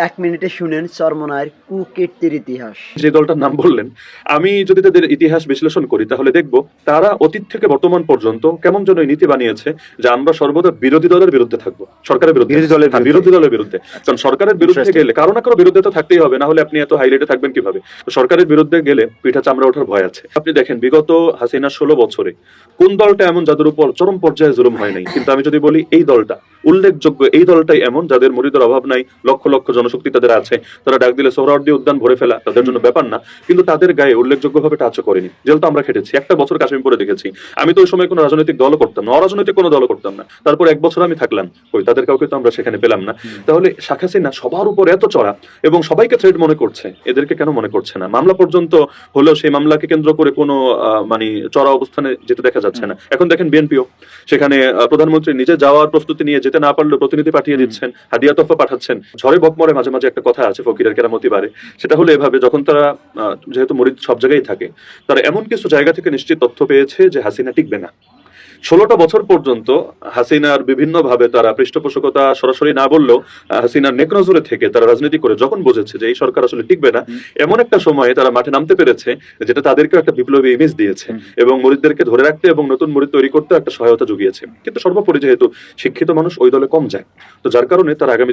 এক মিনিটে শুনেন চরমনায়ের কুকীর্তির ইতিহাস। যে দলটার নাম বললেন, আমি যদি তাদের ইতিহাস বিশ্লেষণ করি তাহলে দেখব তারা অতীত থেকে বর্তমান পর্যন্ত কেমন যেন এই নীতি বানিয়েছে যে আমরা সর্বদা বিরোধী দলের বিরুদ্ধে থাকবো, সরকারের বিরুদ্ধে বিরোধী দলের হ্যাঁ, বিরুদ্ধে। বিরোধী দলের বিরুদ্ধে। কারণ সরকারের বিরুদ্ধে Interesting. গেলে কারো না কারো বিরুদ্ধে তো থাকতেই হবে, না হলে আপনি এত হাইলাইটে থাকবেন কিভাবে? তো সরকারের বিরুদ্ধে গেলে পিঠা চামড়া ওঠার ভয় আছে। আপনি দেখেন বিগত হাসিনা 16 বছরে কোন দলটা এমন যাদের উপর চরম পর্যায়ে জুলুম হয় নাই? কিন্তু আমি যদি বলি এই দলটা উল্লেখযোগ্য, এই দলটাই এমন যাদের মুরিদের অভাব নাই, লক্ষ লক্ষ জনশক্তি তাদের আছে, তারা ডাক দিলে সোহরাওয়ার্দী উদ্যান ভরে ফেলা তাদের জন্য ব্যাপার না, কিন্তু তাদের গায়ে উল্লেখযোগ্যভাবে টাচও করেনি। যেহেতু আমরা খেটেছি, একটা বছর কাশ্মীরপুরে দেখেছি। আমি তো ওই সময় কোনো রাজনৈতিক দলও করতাম না, অরাজনৈতিক কোনো দলও করতাম না, তারপর এক বছর আমি থাকলাম, ওই তাদের কাউকে তো আমরা সেখানে পেলাম না। তাহলে শেখ হাসিনা সবার উপর এত চড়া এবং সবাইকে থ্রেট মনে করছে, এদেরকে কেন মনে করছে না? মামলা পর্যন্ত হলেও সেই মামলাকে কেন্দ্র করে কোনো মানে চড়া অবস্থানে যেতে দেখা যাচ্ছে না। এখন দেখেন বিএনপিও সেখানে প্রধানমন্ত্রী নিজে যাওয়ার প্রস্তুতি নিয়ে যেতে না পারলেও প্রতিনিধি পাঠিয়ে দিচ্ছেন, হাদিয়া তোফা পাঠাচ্ছেন। ঝড়ে বকমরে মাঝে মাঝে একটা কথা আছে, ফকিরের কেরামতি বাড়ে। সেটা হলো এভাবে, যখন তারা যেহেতু মুরিদ সব জায়গায় থাকে, তারা এমন কিছু জায়গা থেকে নিশ্চিত তথ্য পেয়েছে যে হাসিনা টিকবে না। 16টা বছর পর্যন্ত হাসিনার বিভিন্ন ভাবে তারা পৃষ্ঠপোষকতা সরাসরি না বললেও হাসিনার নেকনজরে থেকে তারা রাজনীতি করে যখন বুঝেছে যে এই সরকার আসলে টিকবে না, এমন একটা সময়ে তারা মাঠে নামতে পেরেছে যেটা তাদেরকেও একটা বিপ্লবী ইমেজ দিয়েছে এবং মুরিদদেরকে ধরে রাখতে এবং নতুন মুরিদ তৈরি করতে একটা সহায়তা জুগিয়েছে। কিন্তু সর্বোপরি যেহেতু শিক্ষিত মানুষ ওই দলে কম যায়, তো যার কারণে তারা আগামী